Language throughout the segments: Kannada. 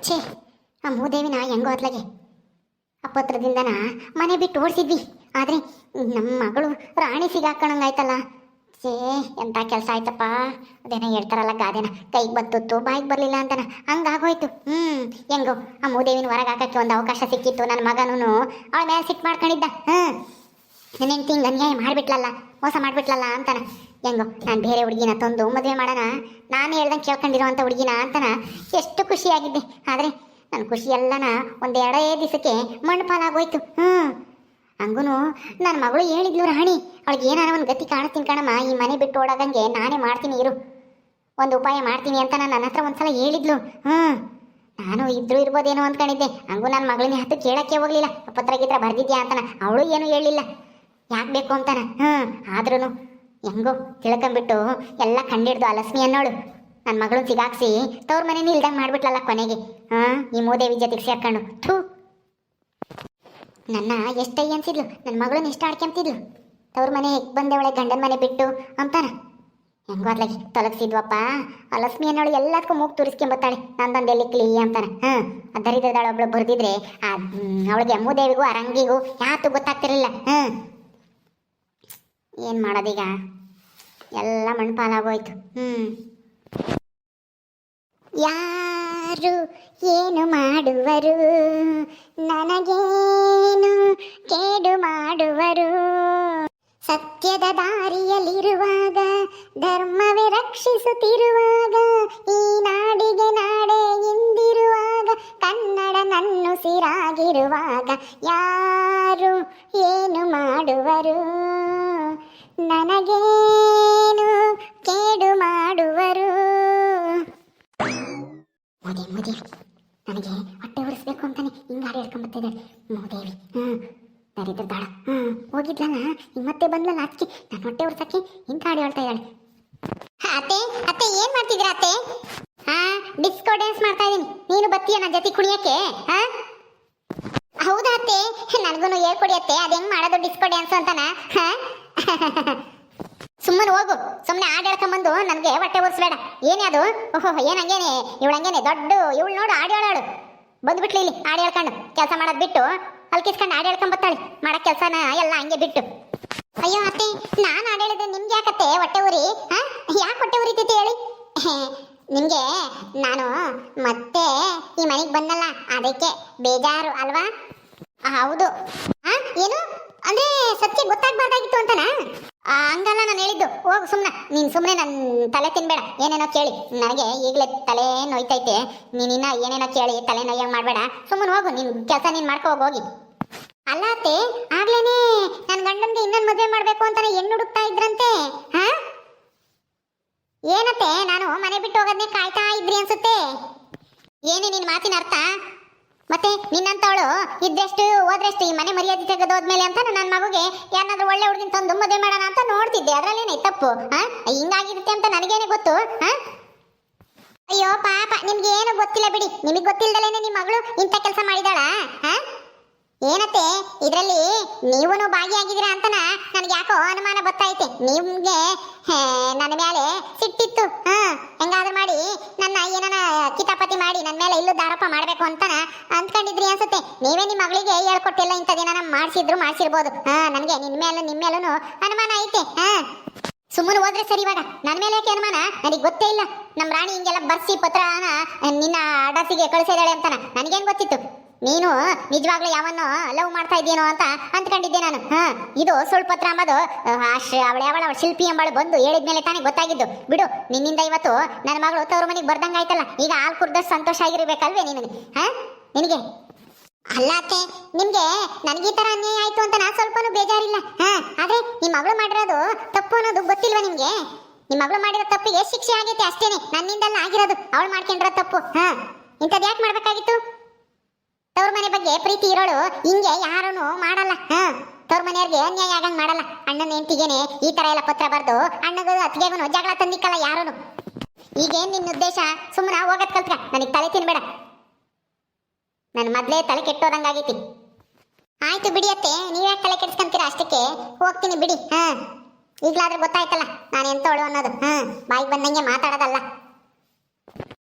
ಛೇ, ಆ ಮೂದೇವಿನ ಹೆಂಗೋ ಅತ್ಲಾಗೆ ಆ ಪತ್ರದಿಂದನ ಮನೆ ಬಿಟ್ಟು ಓಡಿಸಿದ್ವಿ. ಆದರೆ ನಮ್ಮ ಮಗಳು ರಾಣಿ ಸಿಗಾಕಣಂಗಾಯ್ತಲ್ಲ. ಛೇ, ಎಂಥ ಕೆಲಸ ಆಯ್ತಪ್ಪ. ಅದೇನೋ ಹೇಳ್ತಾರಲ್ಲ ಗಾದೆನ, ಕೈಗೆ ಬತ್ತುತ್ತು ಬಾಯಿಗೆ ಬರಲಿಲ್ಲ ಅಂತನ, ಹಂಗಾಗೋಯ್ತು. ಹೆಂಗೋ ಆ ಮೂದೇವಿನ ಹೊರಗೆ ಹಾಕಕ್ಕೆ ಒಂದು ಅವಕಾಶ ಸಿಕ್ಕಿತ್ತು. ನನ್ನ ಮಗನೂ ಅವಳ ಮೇಲೆ ಸಿಟ್ಟು ಮಾಡ್ಕೊಂಡಿದ್ದ. ನನ್ನ ಹೆಂಡ್ತಿ ಹಿಂಗೆ ಅನ್ಯಾಯ ಮಾಡಿಬಿಟ್ಲಲ್ಲ, ಮೋಸ ಮಾಡಿಬಿಟ್ಲಲ್ಲ ಅಂತಾನ. ಹೆಂಗೋ ನಾನು ಬೇರೆ ಹುಡುಗಿನ ತಂದು ಮದುವೆ ಮಾಡೋಣ, ನಾನು ಹೇಳ್ದಂಗೆ ಕೇಳ್ಕೊಂಡಿರೋವಂಥ ಹುಡುಗಿನ ಅಂತಾನ ಎಷ್ಟು ಖುಷಿಯಾಗಿದ್ದೆ. ಆದರೆ ನನ್ನ ಖುಷಿ ಎಲ್ಲನ ಒಂದೆರಡೇ ದಿವಸಕ್ಕೆ ಮಣ್ಣು ಪಾಲಾಗೋಯ್ತು. ಹಂಗೂ ನನ್ನ ಮಗಳು ಹೇಳಿದ್ಲು, ರಾಣಿ ಅವಳಿಗೆ ಏನಾರ ಒಂದು ಗತಿ ಕಾಣ್ತೀನಿ ಕಣಮ್ಮ, ಈ ಮನೆ ಬಿಟ್ಟು ಓಡೋಗಂಗೆ ನಾನೇ ಮಾಡ್ತೀನಿ ಇರು, ಒಂದು ಉಪಾಯ ಮಾಡ್ತೀನಿ ಅಂತ ನನ್ನ ಹತ್ರ ಒಂದ್ಸಲ ಹೇಳಿದ್ಲು. ನಾನು ಇದ್ರೂ ಇರ್ಬೋದೇನೋ ಅಂದ್ಕೊಂಡಿದ್ದೆ. ಹಂಗೂ ನನ್ನ ಮಗಳನ್ನ ಹತ್ತು ಕೇಳಕ್ಕೆ ಹೋಗ್ಲಿಲ್ಲ. ಪತ್ರ ಗಿತ್ರ ಬರ್ದಿದ್ಯಾ ಅಂತಾನ, ಅವಳು ಏನೂ ಹೇಳಿಲ್ಲ ಯಾಕೆ ಬೇಕು ಅಂತಾನ. ಆದ್ರೂ ಹೆಂಗೋ ತಿಳ್ಕೊಂಬಿಟ್ಟು ಎಲ್ಲ ಕಂಡಿಡ್ದು ಆ ಲಕ್ಷ್ಮಿ ಅನ್ನೋಳು ನನ್ನ ಮಗಳನ್ನ ಸಿಗಾಕ್ಸಿ ತವ್ರ ಮನೇಲಿ ಇಲ್ದಂಗೆ ಮಾಡ್ಬಿಟ್ಲಲ್ಲ ಕೊನೆಗೆ. ಈ ಮೂದೇವಿ ಜೊತೆಗೆ ಸೇರ್ಕೊಂಡು ಥೂ, ನನ್ನ ಎಷ್ಟೈ ಅನ್ಸಿದ್ಲು, ನನ್ನ ಮಗಳನ್ನ ಎಷ್ಟು ಆಡ್ಕೊಂತಿದ್ಲು. ತವ್ರ ಮನೆ ಬಂದೆ ಒಳಗೆ ಗಂಡನ ಮನೆ ಬಿಟ್ಟು ಅಂತಾನ. ಹೆಂಗೋ ಅದ್ಲಾಗಿ ತೊಲಗಿಸಿದ್ವಪ್ಪ. ಆ ಲಕ್ಷ್ಮಿ ಅನ್ನೋಳು ಎಲ್ಲದಕ್ಕೂ ಮೂಗು ತೋರಿಸ್ಕೊಂಬತ್ತಾಳೆ, ನಂದೊಂದು ಎಲ್ಲಿಕ್ಲಿ ಅಂತಾನೆ. ದರಿದ್ರದಾಳ ಒಬ್ಳು ಬರ್ದಿದ್ರೆ ಅವಳಿಗೆ ಮೂದೇವಿಗೂ ಆ ರಂಗಿಗೂ ಯಾತು ಗೊತ್ತಾಗ್ತಿರಲಿಲ್ಲ. ಏನು ಮಾಡೋದೀಗ, ಎಲ್ಲ ಮಣ್ಪಾಲಾಗೋಯ್ತು. ಯಾರು ಏನು ಮಾಡುವರು, ನನಗೇನು ಕೇಡು ಮಾಡುವರು. ಸತ್ಯದ ದಾರಿಯಲ್ಲಿರುವಾಗ, ಧರ್ಮವೇ ರಕ್ಷಿಸುತ್ತಿರುವಾಗ, ಈ ನಾಡಿಗೆ ನಾಡೆ ಎಂದಿರುವಾಗ, ಕನ್ನಡ ನನ್ನುಸಿರಾಗಿರುವಾಗ, ಯಾರು ಏನು ಮಾಡುವರು, ನನಗೇನು ಕೇಡು ಮಾಡುವರು. ಮೂದೇವಿ ನನಗೆ ಹೊಟ್ಟೆ ಉರಿಸ್ಬೇಕು ಅಂತಾನೆ ಹಿಂಗೆ ಹಾಡು ಹೇಳ್ಕೊಂಬತ್ತಿದ್ದಾಳೆ ಮೂದೇವಿ. ದರಿದ್ರ ದಾಳ ಹೋಗಿದ್ಲಲ್ಲ, ಹಿಂಗೆ ಮತ್ತೆ ಬಂದ್ಲಲ್ಲ ಅದಕ್ಕೆ ನಾನು ಹೊಟ್ಟೆ ಉರ್ಸಕ್ಕೆ ಹಿಂಗೆ ಹಾಡು ಹೇಳ್ತಾ ಇದ್ದಾಳೆ. ಅತ್ತೆ ಅತ್ತೆ ಏನು ಮಾಡ್ತಿದ್ದೀರ ಅತ್ತೆ? ಡಿಸ್ಕೋ ಡ್ಯಾನ್ಸ್ ಮಾಡ್ತಾ ಇದ್ದೀನಿ, ನೀನು ಬತ್ತೀಯ ನನ್ನ ಜೊತೆ ಕುಣಿಯಕ್ಕೆ? ಹೌದಾ ಅತ್ತೆ, ನನಗೂ ಹೇಳ್ಕೊಡಿ ಅತ್ತೆ, ಅದು ಹೆಂಗೆ ಮಾಡೋದು ಡಿಸ್ಕೋ ಡ್ಯಾನ್ಸ್ ಅಂತಾನ? ಸುಮ್ಮನೆ ಹೋಗು, ಸುಮ್ಮನೆ ಹಾಡು ಹೇಳ್ಕೊಂಬಂದು ನನಗೆ ಹೊಟ್ಟೆ ಉರಿಸ್ಬೇಡ. ಏನೇ ಅದು? ಓಹೋ, ಏನಂಗೇನೆ ಇವಳು, ಹಂಗೇನೆ ದೊಡ್ಡ ಇವಳು ನೋಡು, ಹಾಡು ಹೇಳಾಡು ಬಂದ್ಬಿಟ್ಲಿ ಇಲ್ಲಿ ಹಾಡು ಹೇಳ್ಕೊಂಡು. ಕೆಲಸ ಮಾಡೋದು ಬಿಟ್ಟು ಅಲ್ಕಿಸ್ಕೊಂಡು ಹಾಡು ಹೇಳ್ಕೊಂಬತ್ತಾಳೆ, ಮಾಡೋ ಕೆಲಸನ ಎಲ್ಲ ಹಂಗೆ ಬಿಟ್ಟು. ಅಯ್ಯೋ ಅತ್ತೆ, ನಾನು ಹಾಡು ಹೇಳಿದ್ರೆ ನಿಮ್ಗೆ ಯಾಕತ್ತೆ ಹೊಟ್ಟೆ ಉರಿ? ಯಾಕೆ ಹೊಟ್ಟೆ ಉರಿತೈತಿ ಹೇಳಿ? ನಿಮಗೆ ನಾನು ಮತ್ತೆ ಈ ಮನೆಗೆ ಬಂದಲ್ಲ ಅದಕ್ಕೆ ಬೇಜಾರು ಅಲ್ವಾ? ಹೌದು. ಏನು ಅಂದ್ರೆ ಸತ್ಯ ಗೊತ್ತಾಗ್ಬಾರ್ದಾಗಿತ್ತು ಅಂತನಾ? ಹಂಗಲ್ಲ ನಾನು ಹೇಳಿದ್ದು. ಹೋಗು ಸುಮ್ಮನೆ, ನೀನು ಸುಮ್ಮನೆ ನನ್ನ ತಲೆ ತಿನ್ಬೇಡ, ಏನೇನೋ ಕೇಳಿ. ನನಗೆ ಈಗಲೇ ತಲೆ ನೋಯ್ತೈತೆ, ನೀನಿನ್ನ ಏನೇನೋ ಕೇಳಿ ತಲೆ ನೋಯ್ಯಂಗೆ ಮಾಡಬೇಡ. ಸುಮ್ಮನೆ ಹೋಗು, ನಿನ್ನ ಕೆಲಸ ನೀನು ಮಾಡ್ಕೋ ಹೋಗಿ. ಅಲ್ಲ ಅತ್ತೆ, ಆಗ್ಲೇನೆ ನನ್ನ ಗಂಡನಿಗೆ ಇನ್ನೊಂದು ಮದುವೆ ಮಾಡಬೇಕು ಅಂತಾನೆ ಹೆಣ್ಣು ಹುಡುಕ್ತಾ ಇದ್ರಂತೆ. ಏನತ್ತೆ, ನಾನು ಮನೆ ಬಿಟ್ಟು ಹೋಗೋದನ್ನೇ ಕಾಯ್ತಾ ಇದ್ರಿ ಅನ್ಸುತ್ತೆ. ಏನೇ ನಿನ್ನ ಮಾತಿನ ಅರ್ಥ? ಮತ್ತೆ ನಿನ್ನಂತವಳು ಇದ್ದೆಷ್ಟು ಹೋದ್ರೆಷ್ಟು, ಈ ಮನೆ ಮರ್ಯಾದೆ ತೆಗೆದೋದ್ಮೇಲೆ ಅಂತ ನನ್ನ ಮಗುಗೆ ಯಾರನ್ನಾದ್ರೂ ಒಳ್ಳೆ ಹುಡುಗಿನ ತಂದು ಮದುವೆ ಮಾಡೋಣ ಅಂತ ನೋಡ್ತಿದ್ದೆ. ಅದ್ರಲ್ಲೇನೆ ತಪ್ಪು? ಹಿಂಗಾಗಿರುತ್ತೆ ಅಂತ ನನಗೇನೆ ಗೊತ್ತು. ಅಯ್ಯೋ ಪಾಪ, ನಿಮ್ಗೆ ಏನು ಗೊತ್ತಿಲ್ಲ ಬಿಡಿ. ನಿಮಗೆ ಗೊತ್ತಿಲ್ದಲೇನೆ ನಿಮ್ಮ ಮಗಳು ಇಂಥ ಕೆಲಸ ಮಾಡಿದಾಳ? ಏನತ್ತೆ ಇದರಲ್ಲಿ ನೀವೂ ಭಾಗಿಯಾಗಿದ್ದೀರಾ ಅಂತನ ನನಗೆ ಯಾಕೋ ಅನುಮಾನ ಗೊತ್ತೈತೆ. ನಿಮ್ಗೆ ನನ್ನ ಮೇಲೆ ಸಿಟ್ಟಿತ್ತು. ಹೆಂಗಾದ್ರೂ ಮಾಡಿ ನನ್ನ ಏನನ ಕಿತಾಪತಿ ಮಾಡಿ ನನ್ನ ಮೇಲೆ ಇಲ್ಲೂ ದಾರೋಪ ಮಾಡಬೇಕು ಅಂತಾನ ಅಂದ್ಕೊಂಡಿದ್ರಿ ಅನ್ಸುತ್ತೆ. ನೀವೇ ನಿಮ್ಮ ಮಗಳಿಗೆ ಹೇಳ್ಕೊಟ್ಟಿಲ್ಲ, ಇಂಥದೇನ ಮಾಡಿಸಿರ್ಬೋದು. ನನಗೆ ನಿಮ್ಮ ಮೇಲೂ ಅನುಮಾನ ಐತೆ. ಸುಮ್ಮನೆ ಹೋದ್ರೆ ಸರಿ. ಇವಾಗ ನನ್ನ ಮೇಲೆ ಯಾಕೆ ಅನುಮಾನ? ನನಗೆ ಗೊತ್ತೇ ಇಲ್ಲ ನಮ್ಮ ರಾಣಿ ಹಿಂಗೆಲ್ಲ ಬರ್ಸಿ ಪತ್ರನ ನಿನ್ನ ಅಡ್ರೆಸ್ಸಿಗೆ ಕಳಿಸಿದಾಳೆ ಅಂತಾನ. ನನಗೇನು ಗೊತ್ತಿತ್ತು ನೀನು ನಿಜವಾಗ್ಲೂ ಯಾವನ್ನೋ ಲವ್ ಮಾಡ್ತಾ ಇದ್ದೀನೋ ಅಂತ ಅಂದ್ಕೊಂಡಿದ್ದೆ ನಾನು. ಇದು ಸುಳ್ಳು ಪತ್ರ ಅಂಬೋದು ಅವಳ ಶಿಲ್ಪಿ ಎಂಬಳು ಬಂದು ಹೇಳಿದ್ಮೇಲೆ ತಾನೇ ಗೊತ್ತಾಗಿದ್ದು. ಬಿಡು, ನಿನ್ನಿಂದ ಇವತ್ತು ನನ್ನ ಮಗಳು ತವ್ರ ಮನೆಗೆ ಬರ್ದಂಗಾಯ್ತಲ್ಲ, ಈಗ ಹಾಲು ಕುರ್ದಷ್ಟು ಸಂತೋಷ ಆಗಿರ್ಬೇಕಲ್ವೇ ನಿನಗೆ? ನಿನಗೆ ಅಲ್ಲ ಅತ್ತೆ, ನಿಮ್ಗೆ ನನಗೆ ಈ ತರ ಅನ್ಯಾಯ ಆಯ್ತು ಅಂತ ನಾ ಸ್ವಲ್ಪನೂ ಬೇಜಾರಿಲ್ಲ. ಆದ್ರೆ ನಿಮ್ಮ ಮಗಳು ಮಾಡಿರೋದು ತಪ್ಪು ಅನ್ನೋದು ಗೊತ್ತಿಲ್ವಾ ನಿಮ್ಗೆ? ನಿಮ್ಮ ಮಗಳು ಮಾಡಿರೋ ತಪ್ಪಿಗೆ ಶಿಕ್ಷೆ ಆಗೈತೆ ಅಷ್ಟೇನೆ, ನನ್ನಿಂದಲ್ಲ ಆಗಿರೋದು. ಅವಳು ಮಾಡ್ಕೊಂಡಿರೋ ತಪ್ಪು. ಇಂಥದ್ದು ಯಾಕೆ ಮಾಡ್ಬೇಕಾಗಿತ್ತು? ತವ್ರ ಮನೆ ಬಗ್ಗೆ ಪ್ರೀತಿ ಇರೋಳು ಹಿಂಗೆ ಯಾರೂ ಮಾಡಲ್ಲ. ತವ್ರ ಮನೆಯವ್ರಿಗೆ ಅನ್ಯಾಯ ಆಗಂಗ್ ಮಾಡಲ್ಲ. ಅಣ್ಣನ ಹೆಂಡತಿಗೇನೆ ಈ ತರ ಎಲ್ಲ ಪತ್ರ ಬರ್ದು ಅಣ್ಣಗೂ ಅತ್ತಿಗೆಗೂ ಜಗಳ ತಂದಿಕ್ಕಲ್ಲ ಯಾರೂ. ಈಗೇನ್ ನಿನ್ನ ಉದ್ದೇಶ? ಸುಮ್ಮನೆ ಹೋಗತ್ ಕಲ್ತ್ರ, ನನಗೆ ತಲೆ ತಿನ್ಬೇಡ. ನನ್ನ ಮೊದಲೇ ತಲೆ ಕೆಟ್ಟೋದಂಗಾಗೈತಿ. ಆಯ್ತು ಬಿಡಿ ಅತ್ತೆ, ನೀವ್ಯಾಕೆ ತಲೆ ಕೆಡ್ಸ್ಕೊಂತೀರಾ? ಅಷ್ಟಕ್ಕೆ ಹೋಗ್ತೀನಿ ಬಿಡಿ. ಈಗಲಾದ್ರೂ ಗೊತ್ತಾಯ್ತಲ್ಲ ನಾನು ಎಂತೋಳು ಅನ್ನೋದು. ಬಾಯಿಗೆ ಬಂದಂಗೆ ಮಾತಾಡೋದಲ್ಲ.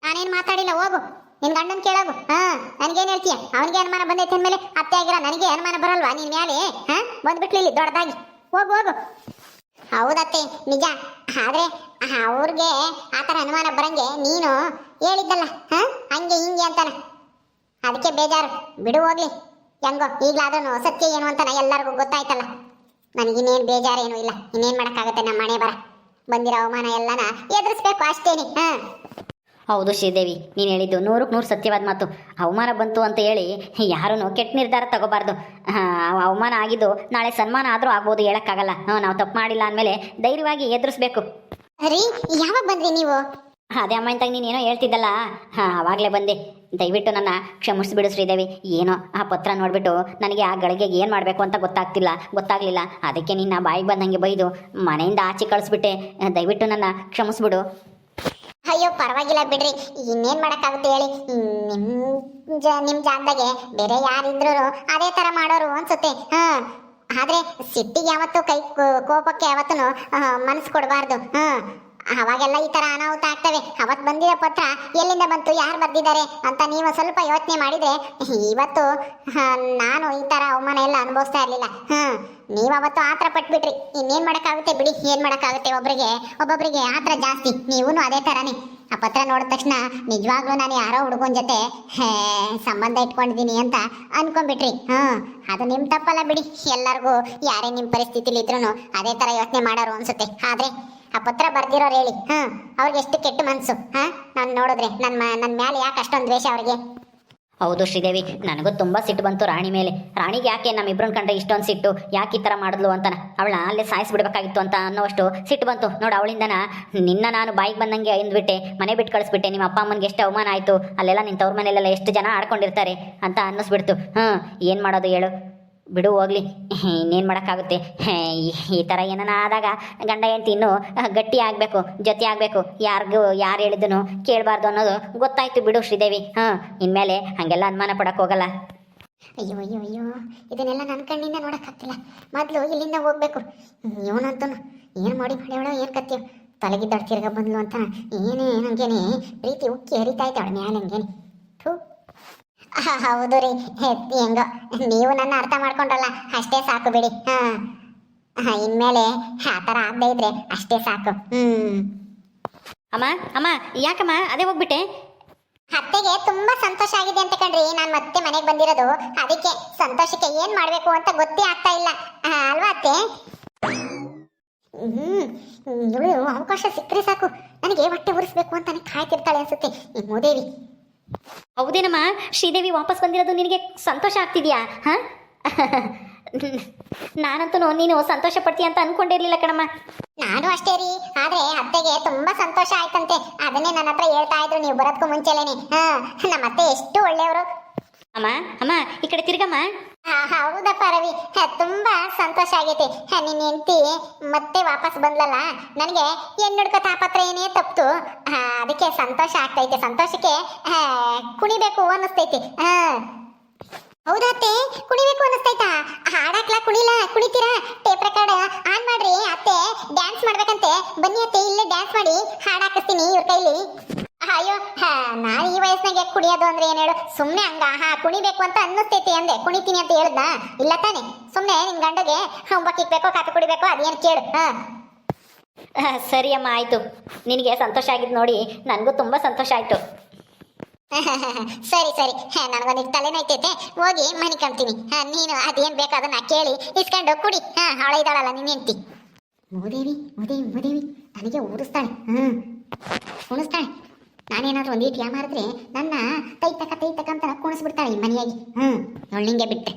ನಾನೇನು ಮಾತಾಡಿಲ್ಲ, ಹೋಗು. ನಿನ್ ಗಂಡನ್ ಕೇಳೋಗು. ನನ್ಗೇನ್ ಹೇಳ್ತೀಯ? ಅವನಿಗೆ ಅನುಮಾನ ಬಂದೈತೆ ಅಂದ್ಮೇಲೆ ಅತ್ತೆ ಆಗಿರೋ ನನಗೆ ಅನುಮಾನ ಬರಲ್ವಾ ನಿನ್ ಮ್ಯಾಲೆ? ಬಂದ್ಬಿಟ್ಲಿ ಇಲ್ಲಿ ದೊಡ್ಡದಾಗಿ. ಹೋಗು ಹೋಗು. ಹೌದತ್ತೆ ನಿಜ. ಆದ್ರೆ ಅವ್ರಿಗೆ ಆತರ ಅನುಮಾನ ಬರಂಗೆ ನೀನು ಹೇಳಿದ್ದಲ್ಲ, ಹಂಗೆ ಹಿಂಗೆ ಅಂತಾನ. ಅದಕ್ಕೆ ಬೇಜಾರು. ಬಿಡು ಹೋಗ್ಲಿ. ಹೆಂಗೋ ಈಗ್ಲಾದ್ರೂ ಸತ್ಯ ಏನು ಅಂತಾನ ಎಲ್ಲರಿಗೂ ಗೊತ್ತಾಯ್ತಲ್ಲ. ನನಗಿನ್ನೇನು ಬೇಜಾರೇನು ಇಲ್ಲ. ಇನ್ನೇನ್ ಮಾಡಕ್ಕಾಗತ್ತೆ? ನಮ್ಮ ಮನೆ ಬರ ಬಂದಿರೋ ಅವಮಾನ ಎಲ್ಲನ ಎದುರಿಸ್ಬೇಕು ಅಷ್ಟೇನಿ. ಹೌದು ಶ್ರೀದೇವಿ, ನೀನು ಹೇಳಿದ್ದು 100ಕ್ಕೆ 100 ಸತ್ಯವಾದ ಮಾತು. ಅವಮಾನ ಬಂತು ಅಂತ ಹೇಳಿ ಯಾರೂ ಕೆಟ್ಟ ನಿರ್ಧಾರ ತಗೋಬಾರ್ದು. ಅವಮಾನ ಆಗಿದ್ದು ನಾಳೆ ಸನ್ಮಾನ ಆದರೂ ಆಗ್ಬೋದು, ಹೇಳೋಕ್ಕಾಗಲ್ಲ. ನಾವು ತಪ್ಪು ಮಾಡಿಲ್ಲ ಅಂದಮೇಲೆ ಧೈರ್ಯವಾಗಿ ಎದುರಿಸ್ಬೇಕು. ರೀ, ಯಾವಾಗ ಬಂದ್ರಿ ನೀವು? ಅದೇ ಅಮ್ಮ ಇಂತಾಗ ನೀನೇನೋ ಹೇಳ್ತಿದ್ದಲ್ಲ, ಆವಾಗಲೇ ಬಂದೆ. ದಯವಿಟ್ಟು ನನ್ನ ಕ್ಷಮಿಸ್ಬಿಡು ಶ್ರೀದೇವಿ. ಏನೋ ಆ ಪತ್ರ ನೋಡಿಬಿಟ್ಟು ನನಗೆ ಆ ಗಳಿಗೆ ಏನು ಮಾಡಬೇಕು ಅಂತ ಗೊತ್ತಾಗಲಿಲ್ಲ. ಅದಕ್ಕೆ ನಿನ್ನ ಬಾಯಿಗೆ ಬಂದಂಗೆ ಬೈದು ಮನೆಯಿಂದ ಆಚೆ ಕಳಿಸ್ಬಿಟ್ಟೆ. ದಯವಿಟ್ಟು ನನ್ನ ಕ್ಷಮಿಸ್ಬಿಡು. ಅಯ್ಯೋ ಪರವಾಗಿಲ್ಲ ಬಿಡ್ರಿ. ಇನ್ನೇನ್ ಮಾಡಕ್ಕಾಗುತ್ತೆ ಹೇಳಿ? ನಿಮ್ ಜಾಗದಾಗೆ ಬೇರೆ ಯಾರಿದ್ರು ಅದೇ ತರ ಮಾಡೋರು ಅನ್ಸುತ್ತೆ. ಆದ್ರೆ ಸಿಟ್ಟಿಗೆ ಯಾವತ್ತು ಕೋಪಕ್ಕೆ ಯಾವತ್ತೂ ಮನಸ್ಸು ಕೊಡಬಾರ್ದು. ಅವಾಗೆಲ್ಲ ಈ ತರ ಅನಾಹುತ ಆಗ್ತವೆ. ಅವತ್ತು ಬಂದಿರೋ ಪತ್ರ ಎಲ್ಲಿಂದ ಬಂತು, ಯಾರು ಬರ್ದಿದ್ದಾರೆ ಅಂತ ನೀವು ಸ್ವಲ್ಪ ಯೋಚನೆ ಮಾಡಿದ್ರೆ ಇವತ್ತು ನಾನು ಈ ತರ ಅವಮಾನ ಎಲ್ಲ ಅನುಭವಿಸ್ತಾ ಇರ್ಲಿಲ್ಲ. ನೀವು ಅವತ್ತು ಆತರ ಪಟ್ಬಿಟ್ರಿ. ಇನ್ನೇನ್ ಮಾಡಕ್ಕಾಗುತ್ತೆ ಬಿಡಿ. ಏನ್ ಮಾಡಕ್ಕಾಗುತ್ತೆ? ಒಬ್ಬೊಬ್ರಿಗೆ ಆತರ ಜಾಸ್ತಿ. ನೀವೂ ಅದೇ ತರಾನೇ. ಆ ಪತ್ರ ನೋಡಿದ ತಕ್ಷಣ ನಿಜವಾಗ್ಲೂ ನಾನು ಯಾರೋ ಹುಡುಗನ ಜೊತೆ ಸಂಬಂಧ ಇಟ್ಕೊಂಡಿದ್ದೀನಿ ಅಂತ ಅನ್ಕೊಂಡ್ಬಿಟ್ರಿ. ಅದು ನಿಮ್ ತಪ್ಪಲ್ಲ ಬಿಡಿ. ಎಲ್ಲರಿಗೂ ಯಾರೇ ನಿಮ್ ಪರಿಸ್ಥಿತಿಲಿ ಇದ್ರು ಅದೇ ತರ ಯೋಚನೆ ಮಾಡೋರು ಅನ್ಸುತ್ತೆ. ಆದ್ರೆ ಆ ಪತ್ರ ಬರ್ದಿರೋರು ಹೇಳಿ, ಅವ್ರಿಗೆ ಎಷ್ಟು ಕೆಟ್ಟ ಮನ್ಸು. ನಾನು ನೋಡಿದ್ರೆ ನನ್ನ ಮೇಲೆ ಯಾಕೆ ಅಷ್ಟೊಂದು ದ್ವೇಷ ಅವ್ರಿಗೆ? ಹೌದು ಶ್ರೀದೇವಿ, ನನಗೂ ತುಂಬ ಸಿಟ್ಟು ಬಂತು ರಾಣಿ ಮೇಲೆ. ರಾಣಿಗೆ ಯಾಕೆ ನಮ್ಮಿಬ್ರನ್ನ ಕಂಡ್ರೆ ಇಷ್ಟೊಂದು ಸಿಟ್ಟು, ಯಾಕೆ ಈ ಥರ ಮಾಡಿದ್ಲು ಅಂತಾನ, ಅವಳನ್ನ ಅಲ್ಲೇ ಸಾಯಿಸ್ಬಿಡ್ಬೇಕಾಗಿತ್ತು ಅಂತ ಅನ್ನೋಷ್ಟು ಸಿಟ್ಟು ಬಂತು. ನೋಡು, ಅವಳಿಂದನ ನಿನ್ನ ನಾನು ಬಾಯಿಗೆ ಬಂದಂಗೆ ಅಂದ್ಬಿಟ್ಟೆ, ಮನೆ ಬಿಟ್ಟು ಕಳಿಸ್ಬಿಟ್ಟೆ. ನಿಮ್ಮ ಅಪ್ಪ ಅಮ್ಮನಿಗೆ ಎಷ್ಟು ಅವಮಾನ ಆಯಿತು, ಅಲ್ಲೆಲ್ಲ ನಿನ್ನ ತವ್ರ ಮನೆಯಲ್ಲೆಲ್ಲ ಎಷ್ಟು ಜನ ಆಡ್ಕೊಂಡಿರ್ತಾರೆ ಅಂತ ಅನ್ನಿಸ್ಬಿಡ್ತು. ಏನು ಮಾಡೋದು ಹೇಳು? ಬಿಡು ಹೋಗ್ಲಿ. ಇನ್ನೇನು ಮಾಡೋಕ್ಕಾಗುತ್ತೆ? ಈ ಥರ ಏನಾನ ಆದಾಗ ಗಂಡ ಹೆಂಡ್ತಿ ಇನ್ನೂ ಗಟ್ಟಿ ಆಗಬೇಕು, ಜೊತೆ ಆಗಬೇಕು. ಯಾರು ಹೇಳಿದನು ಕೇಳಬಾರ್ದು ಅನ್ನೋದು ಗೊತ್ತಾಯ್ತು. ಬಿಡು ಶ್ರೀದೇವಿ. ಇನ್ಮೇಲೆ ಹಾಗೆಲ್ಲ ಅನುಮಾನ ಪಡಕ್ಕೆ ಹೋಗಲ್ಲ. ಅಯ್ಯೋ ಅಯ್ಯೋ ಅಯ್ಯೋ, ಇದನ್ನೆಲ್ಲ ನನ್ನ ಕಣ್ಣಿಂದ ನೋಡೋಕ್ಕಾಗ್ತಿಲ್ಲ. ಮೊದಲು ಇಲ್ಲಿಂದ ಹೋಗ್ಬೇಕು. ಇವನಂತೂ ಏನು ಮಾಡಿ ಅವಳು ಏನು ಕತ್ತೀವಿ ತಲೆಗಿದ್ದಳು ತಿರ್ಗ ಬಂದ್ಲು ಅಂತ ಏನೇ ಹಂಗೇನೆ ಪ್ರೀತಿ ಉಕ್ಕಿ ಹರಿತಾಯ್ತು ಅವಳ ಮ್ಯಾಲೆ ಹಂಗೇನೆ. ಹೌದು ರೀ, ಹೆಂಗೋ ನೀವು ನನ್ನ ಅರ್ಥ ಮಾಡ್ಕೊಂಡ್ರಲ್ಲ, ಅಷ್ಟೇ ಸಾಕು ಬಿಡಿ. ಇನ್ಮೇಲೆ ಆ ಥರ ಆಗದೆ ಇದ್ರೆ ಅಷ್ಟೇ ಸಾಕು. ಅಮ್ಮ ಯಾಕಮ್ಮ ಅದೇ ಹೋಗ್ಬಿಟ್ಟೆ? ಅತ್ತೆಗೆ ತುಂಬಾ ಸಂತೋಷ ಆಗಿದೆ ಅಂತ ಕಣ್ರಿ. ನಾನು ಮತ್ತೆ ಮನೆಗೆ ಬಂದಿರೋದು. ಅದಕ್ಕೆ ಸಂತೋಷಕ್ಕೆ ಏನ್ ಮಾಡ್ಬೇಕು ಅಂತ ಗೊತ್ತೇ ಆಗ್ತಾ ಇಲ್ಲ ಅಲ್ವಾ ಅತ್ತೆ? ಇವಳು ಅವಕಾಶ ಸಿಕ್ಕರೆ ಸಾಕು, ನನಗೆ ಹೊಟ್ಟೆ ಉರಿಸ್ಬೇಕು ಅಂತ ಕಾಯ್ತಿರ್ತಾಳೆ ಅನ್ಸುತ್ತೆ ಈ ಮೂದೇವಿ. ಹೌದೇನಮ್ಮ, ಶ್ರೀದೇವಿ ವಾಪಸ್ ಬಂದಿರೋದು ನಿನಗೆ ಸಂತೋಷ ಆಗ್ತಿದ್ಯಾ? ನಾನಂತೂ ನೀನು ಸಂತೋಷ ಪಡ್ತೀಯ ಅಂತ ಅನ್ಕೊಂಡಿರ್ಲಿಲ್ಲ ಕಣಮ್ಮ. ನಾನು ಅಷ್ಟೇ ರೀ. ಆದ್ರೆ ಅತ್ತೆಗೆ ತುಂಬಾ ಸಂತೋಷ ಆಯ್ತಂತೆ. ಅದನ್ನೇ ನನ್ನ ಹತ್ರ ಹೇಳ್ತಾ ಇದ್ರು ನೀವು ಬರೋದಕ್ಕೂ ಮುಂಚೆಲೇನೆ. ನಮ್ಮ ಅತ್ತೆ ಎಷ್ಟು ಒಳ್ಳೆಯವರು. ಅಮ್ಮ ಈ ಕಡೆ ತಿರ್ಗಮ್ಮ. ಹೌದಪ್ಪ ರವಿ, ತುಂಬಾ ಸಂತೋಷ ಆಗೈತೆ. ನಿನ್ನ ಹೆಂಡತಿ ಮತ್ತೆ ವಾಪಸ್ ಬಂದ್ಲಲ್ಲ, ನನಗೆ ಹೆಣ್ಣುಡ್ಕೋ ತಾಪತ್ರ ಏನೇ ತಪ್ತು. ಅದಕ್ಕೆ ಸಂತೋಷ ಆಗ್ತೈತೆ. ಸಂತೋಷಕ್ಕೆ ಕುಣಿಬೇಕು ಅನ್ನಿಸ್ತೈತಿ. ಹೌದತ್ತೆ, ಕುಣಿಬೇಕು ಅನ್ನಿಸ್ತೈತಾ? ಹಾಡಾಕ್ಲಾ ಕುಣಿತೀರಾ? ಟೇಪ್ ರೆಕಾರ್ಡ್ ಆನ್ ಮಾಡ್ರಿ. ಅತ್ತೆ ಡ್ಯಾನ್ಸ್ ಮಾಡ್ಬೇಕಂತೆ. ಬನ್ನಿ ಅತ್ತೆ, ಇಲ್ಲೇ ಡ್ಯಾನ್ಸ್ ಮಾಡಿ ಹಾಡಾಕಿಸ್ತೀನಿ ಇವ್ರ ಕೈಲಿ. ಅಯ್ಯೋ, ನಾನು ಈ ವಯಸ್ಸಿನಾಗೆ ಕುಡಿಯೋದು ಅಂದ್ರೆ ಏನ್ ಹೇಳು? ಸುಮ್ಮನೆ ಹಂಗ ಕುಣಿಬೇಕು ಅಂತ ಅನ್ನಿಸ್ತೈತಿ ಅಂದೆ. ಕುಣಿತೀನಿ ಅಂತ ಹೇಳ್ದ? ಇಲ್ಲ ತಾನೆ? ಸುಮ್ಮನೆ ನಿನ್ ಗಂಡಗೆ ಒಂಬಕ್ಕಿಕ್ಬೇಕೋ ಕಾಫಿ ಕುಡಿಬೇಕೋ ಅದೇನು ಕೇಳು. ಸರಿ ಅಮ್ಮ, ಆಯ್ತು. ನಿನಗೆ ಸಂತೋಷ ಆಗಿದ್ದು ನೋಡಿ ನನಗೂ ತುಂಬಾ ಸಂತೋಷ ಆಯ್ತು. ಸರಿ ಸರಿ, ನನಗೊಂದಿಟ್ಟು ತಲೆನೈತೈತೆ, ಹೋಗಿ ಮನೆ ಕಂತೀನಿ. ನೀನು ಅದೇನ್ ಬೇಕು ಅದನ್ನ ಕೇಳಿ ಇಸ್ಕೊಂಡು ಕುಡಿ. ಅವಳ ಇದ್ದಾಳಲ್ಲ ನಿನ್ನ ಹೆಂಡತಿ. ಮೂದೇವಿ ನನಗೆ ಊರಿಸ್ತಾಳೆ, ಕುಣಿಸ್ತಾಳೆ. ನಾನೇನಾದ್ರೂ ಒಂದೀಟ್ ಯಾಮಾರಿದ್ರೆ ನನ್ನ ತೈತಕ ಅಂತ ಕುಣಿಸ್ಬಿಡ್ತಾಳೆ ಈ ಮನೆಯಾಗಿ. ಒಳ್ಳಿಂಗೆ ಬಿಟ್ಟೆ.